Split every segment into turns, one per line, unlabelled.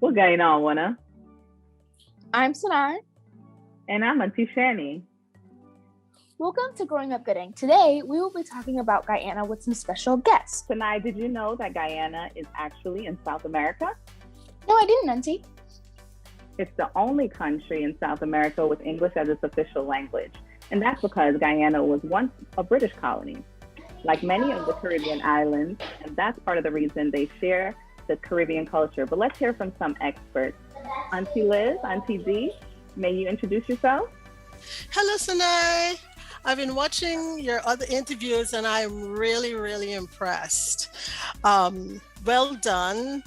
What's going on, Wana?
I'm Sanai.
And I'm Auntie Chanie.
Welcome to Growing Up Gooding. Today, we will be talking about Guyana with some special guests.
Sanai, did you know that Guyana is actually in South America?
No, I didn't, Auntie.
It's the only country in South America with English as its official language. And that's because Guyana was once a British colony, like many of the Caribbean islands, and that's part of the reason they share the Caribbean culture. But let's hear from some experts. Auntie Liz, Auntie D, may you introduce yourself?
Hello, Sanai. I've been watching your other interviews and I'm really impressed. Well done.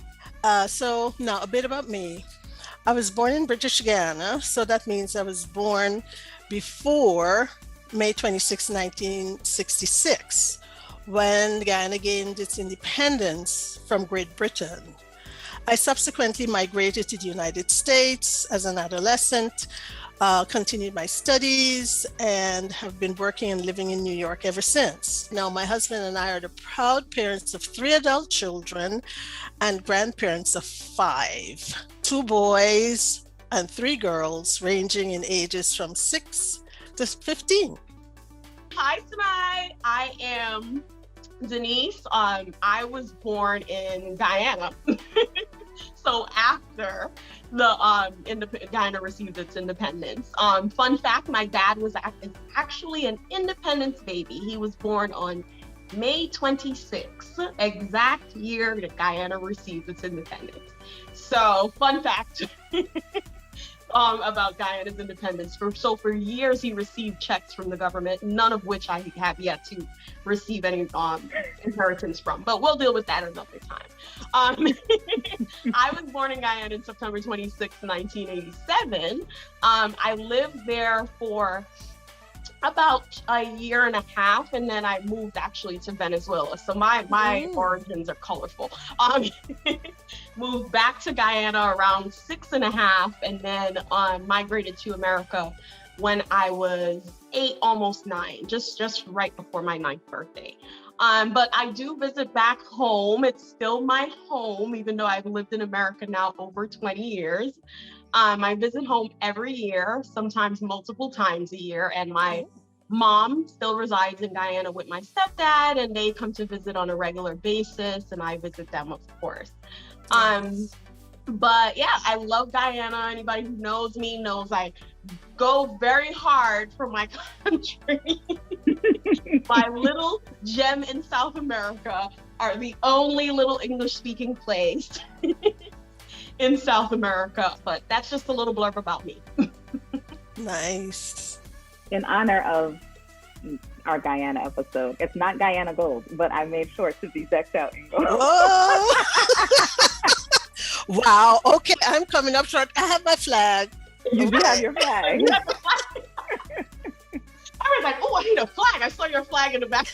So now a bit about me. I was born in British Guyana, so that means I was born before May 26, 1966, when Guyana gained its independence from Great Britain. I subsequently migrated to the United States as an adolescent, continued my studies, and have been working and living in New York ever since. Now, my husband and I are the proud parents of 3 adult children and grandparents of 5, 2 boys and 3 girls, ranging in ages from 6 to 15.
Hi, Sanai. I am Denise. I was born in Guyana. So after the Guyana received its independence. Fun fact, my dad was actually an independence baby. He was born on May 26th, exact year that Guyana received its independence. So fun fact about Guyana's independence. For years he received checks from the government, none of which I have yet to receive any inheritance from, but we'll deal with that another time. I was born in Guyana on September 26, 1987. I lived there for about a year and a half, and then I moved actually to Venezuela. So my origins are colorful. Moved back to Guyana around 6.5, and then migrated to America when I was 8, almost 9, just right before my 9th birthday. But I do visit back home. It's still my home, even though I've lived in America now over 20 years. I visit home every year, sometimes multiple times a year, and my mom still resides in Guyana with my stepdad, and they come to visit on a regular basis, and I visit them, of course. But yeah, I love Guyana. Anybody who knows me knows I go very hard for my country. My little gem in South America are the only little English-speaking place in South America, but that's just a little blurb about me.
Nice.
In honor of our Guyana episode, it's not Guyana Gold, but I made sure to be decked out in gold.
Wow. Okay, I'm coming up short. I have my flag.
You do have your flag.
I was like, oh, I need a flag. I saw your flag in the back.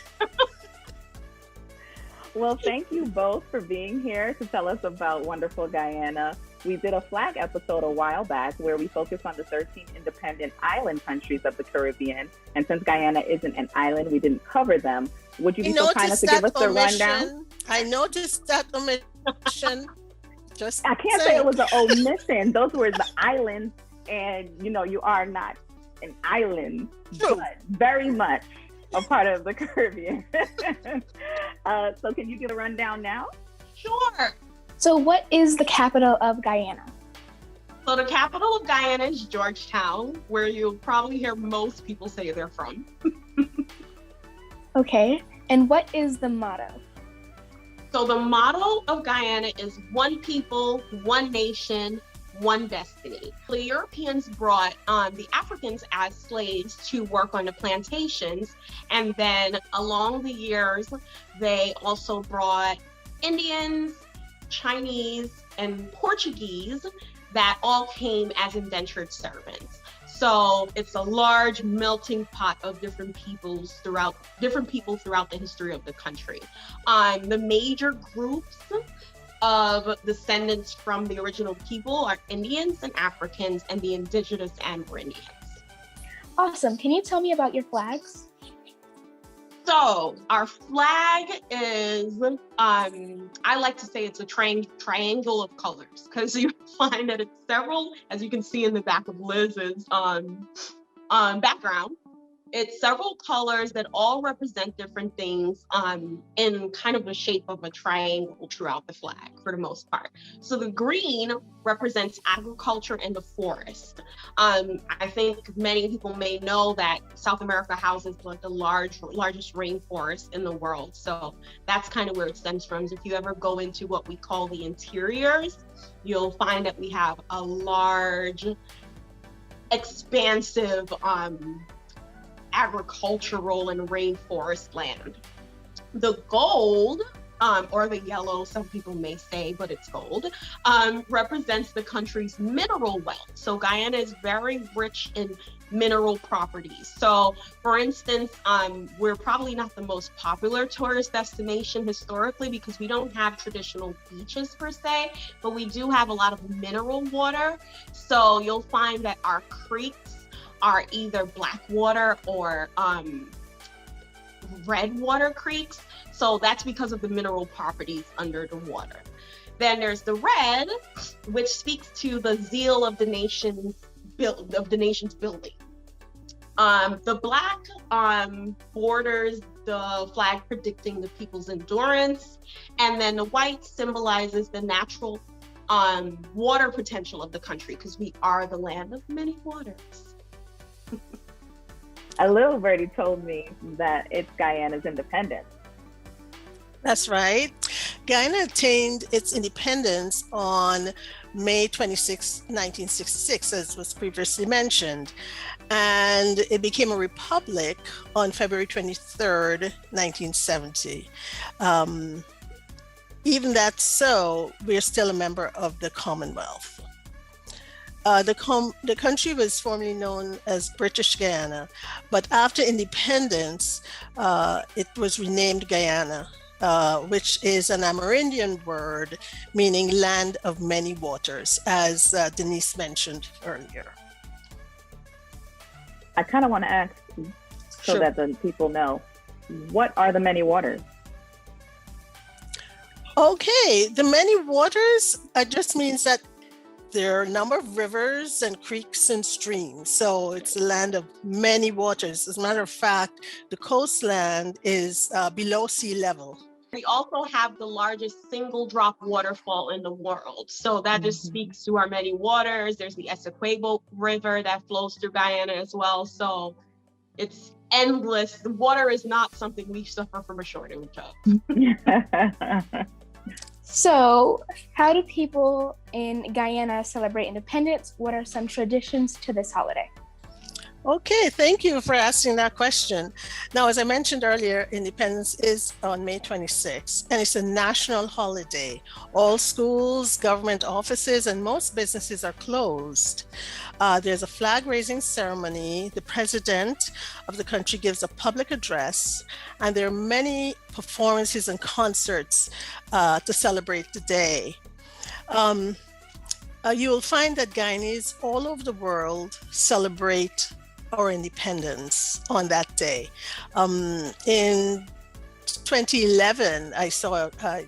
Well, thank you both for being here to tell us about wonderful Guyana. We did a flag episode a while back where we focused on the 13 independent island countries of the Caribbean. And since Guyana isn't an island, we didn't cover them. Would you be so kind as to give us the rundown?
I noticed that omission.
I can't say it was an omission. Those were the islands, and you are not an island, but very much a part of the Caribbean. So can you give a rundown now?
Sure.
So what is the capital of Guyana?
So the capital of Guyana is Georgetown, where you'll probably hear most people say they're from.
Okay. And what is the motto?
So the motto of Guyana is one people, one nation, one destiny. The Europeans brought the Africans as slaves to work on the plantations. And then along the years, they also brought Indians, Chinese, and Portuguese that all came as indentured servants. So it's a large melting pot of different people throughout the history of the country. The major groups of descendants from the original people are Indians and Africans and the indigenous Amerindians.
Awesome. Can you tell me about your flags?
So So our flag is, I like to say it's a triangle of colors, because you find that it's several, as you can see in the back of Liz's background, it's several colors that all represent different things in kind of the shape of a triangle throughout the flag for the most part. So the green represents agriculture and the forest. I think many people may know that South America houses the largest rainforest in the world. So that's kind of where it stems from. If you ever go into what we call the interiors, you'll find that we have a large, expansive, agricultural and rainforest land. The gold, or the yellow, some people may say, but it's gold, represents the country's mineral wealth. So Guyana is very rich in mineral properties. So for instance, we're probably not the most popular tourist destination historically because we don't have traditional beaches per se, but we do have a lot of mineral water. So you'll find that our creeks are either black water or red water creeks. So that's because of the mineral properties under the water. Then there's the red, which speaks to the zeal of the nation's building. The black borders the flag predicting the people's endurance. And then the white symbolizes the natural water potential of the country, because we are the land of many waters.
A little birdie told me that it's Guyana's independence.
That's right. Guyana attained its independence on May 26, 1966, as was previously mentioned, and it became a republic on February 23rd, 1970. Even that so, we're still a member of the Commonwealth. The country was formerly known as British Guyana, but after independence, it was renamed Guyana, which is an Amerindian word meaning land of many waters, as Denise mentioned earlier.
I kind of want to ask, so that the people know, what are the many waters? Okay,
the many waters just means that there are a number of rivers and creeks and streams. So it's a land of many waters. As a matter of fact, the coastland is below sea level.
We also have the largest single drop waterfall in the world. So that just speaks to our many waters. There's the Essequibo River that flows through Guyana as well. So it's endless. The water is not something we suffer from a shortage of.
So, how do people in Guyana celebrate independence? What are some traditions to this holiday?
Okay, thank you for asking that question. Now, as I mentioned earlier, Independence is on May 26th, and it's a national holiday. All schools, government offices, and most businesses are closed. There's a flag raising ceremony. The president of the country gives a public address, and there are many performances and concerts to celebrate the day. You will find that Guyanese all over the world celebrate our independence on that day. In 2011, I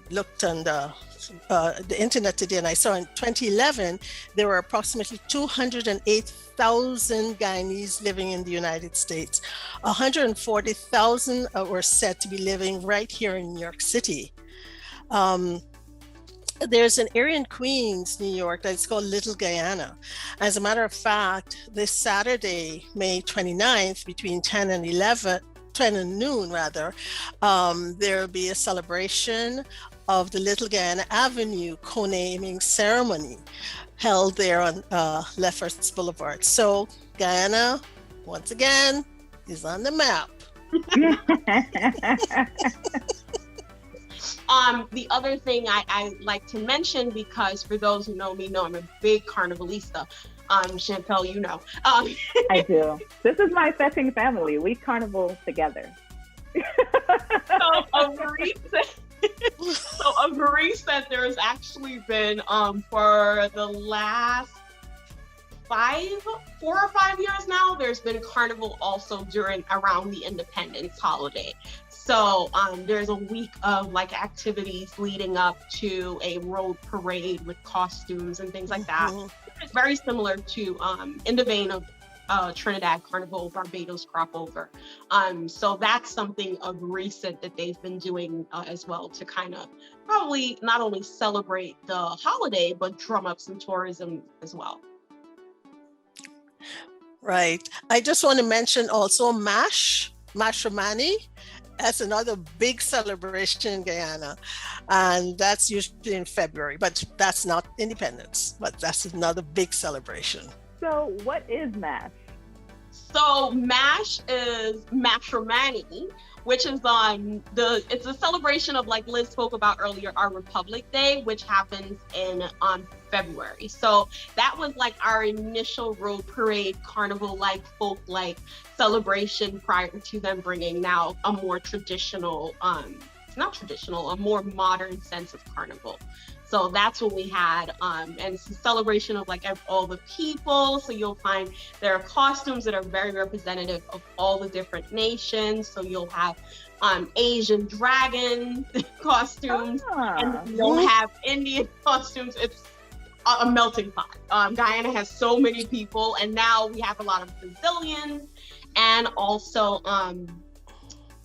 looked on the internet today, and I saw in 2011, there were approximately 208,000 Guyanese living in the United States. 140,000 were said to be living right here in New York City. There's an area in Queens, New York, that's called Little Guyana. As a matter of fact, this Saturday, May 29th, between 10 and noon, there'll be a celebration of the Little Guyana Avenue co-naming ceremony held there on Lefferts Boulevard. So Guyana, once again, is on the map.
The other thing I like to mention, because for those who know me, know I'm a big carnivalista. Chantel, you know.
I do. This is my setting family. We carnival together.
So of recent, there's actually been for the last 4 or 5 years now, there's been carnival also around the Independence holiday. So there's a week of like activities leading up to a road parade with costumes and things like that. It's very similar to in the vein of Trinidad Carnival, Barbados Crop Over. So that's something of recent that they've been doing as well to kind of probably not only celebrate the holiday, but drum up some tourism as well.
Right. I just want to mention also Mashramani. That's another big celebration in Guyana. And that's usually in February, but that's not Independence, but that's another big celebration.
So what is MASH?
So MASH is Mashramani, which is it's a celebration of, like Liz spoke about earlier, our Republic Day, which happens in February. So that was like our initial road parade, carnival like folk like celebration prior to them bringing now a more traditional, a more modern sense of carnival. So that's what we had, and it's a celebration of like all the people. So you'll find there are costumes that are very representative of all the different nations. So you'll have Asian dragon costumes, and you'll have Indian costumes. It's a melting pot. Guyana has so many people, and now we have a lot of Brazilians and also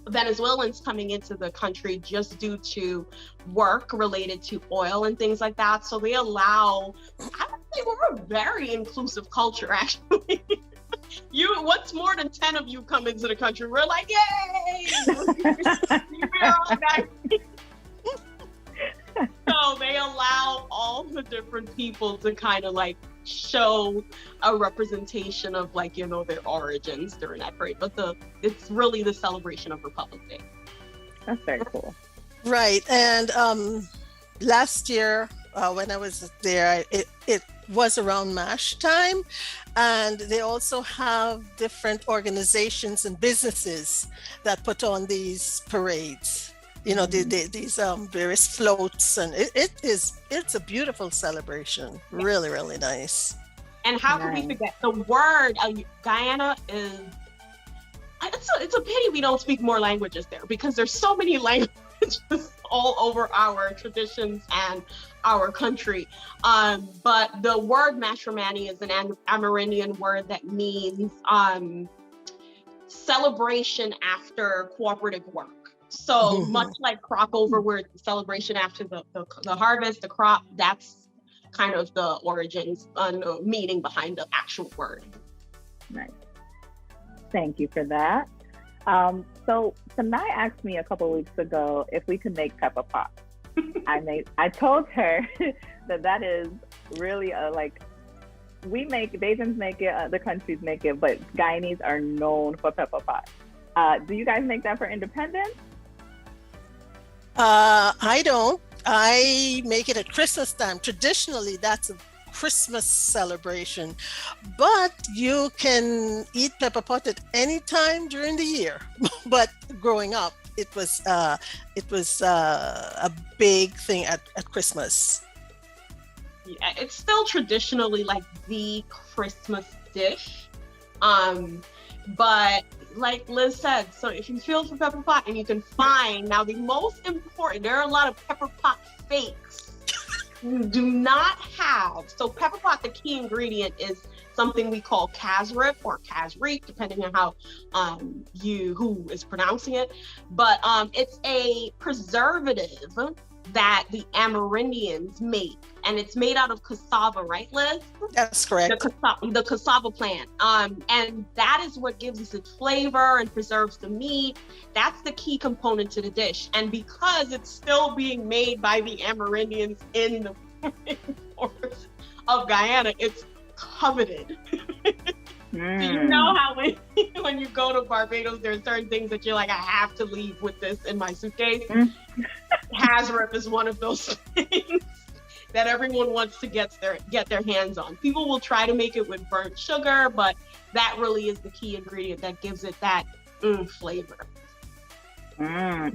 Venezuelans coming into the country just due to work related to oil and things like that. So they allow, I would say we're a very inclusive culture, actually. What's more than 10 of you come into the country, we're like, yay! We're all nice. So they allow all the different people to kind of like show a representation of like, their origins during that parade. But it's really the celebration of Republic Day.
That's very cool.
Right. And last year when I was there, it was around MASH time. And they also have different organizations and businesses that put on these parades. These various floats, and it's a beautiful celebration. Really, really nice.
And how can we forget the word Guyana is? It's a pity we don't speak more languages there, because there's so many languages all over our traditions and our country. But the word Mashramani is an Amerindian word that means celebration after cooperative work. So much like crop over, where it's the celebration after the harvest, the crop, that's kind of the origins and the meaning behind the actual word.
Nice. Thank you for that. So Sanai asked me a couple weeks ago if we could make pepperpot. I told her that is really Bajans make it, other countries make it, but Guyanese are known for pepperpot. Do you guys make that for Independence?
I don't. I make it at Christmas time. Traditionally, that's a Christmas celebration, but you can eat pepperpot at any time during the year. But growing up, it was a big thing at Christmas.
Yeah, it's still traditionally like the Christmas dish, but like Liz said, so if you feel for pepperpot and you can find, now the most important, there are a lot of pepperpot fakes you do not have. So pepperpot, the key ingredient is something we call casrip or casric, depending on how who is pronouncing it. But it's a preservative that the Amerindians make, and it's made out of cassava, right, Liz?
That's correct.
The cassava plant, and that is what gives it flavor and preserves the meat. That's the key component to the dish, and because it's still being made by the Amerindians in the forests of Guyana, it's coveted. Do you know how when you go to Barbados, there are certain things that you're like, I have to leave with this in my suitcase? Hazrip is one of those things that everyone wants to get their hands on. People will try to make it with burnt sugar, but that really is the key ingredient that gives it that flavor.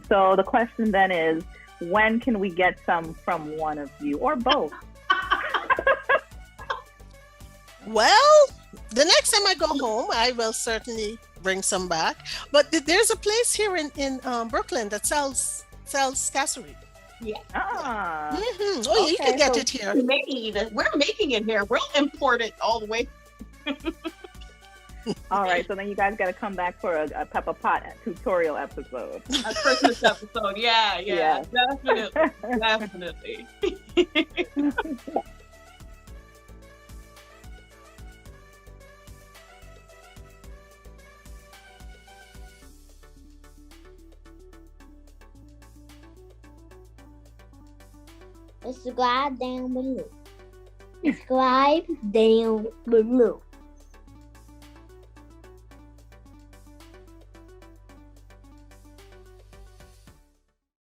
So the question then is, when can we get some from one of you or both?
Well, the next time I go home, I will certainly bring some back. But there's a place here in Brooklyn that sells casserie.
Yeah.
Ah.
Oh, yeah, you
Okay,
can get
so-
it here.
We're making it here. We'll import it all the way.
All right, so then you guys got to come back for a pepper pot tutorial episode.
A Christmas episode. Yeah,
Yeah.
definitely.
Subscribe down below. Subscribe down below.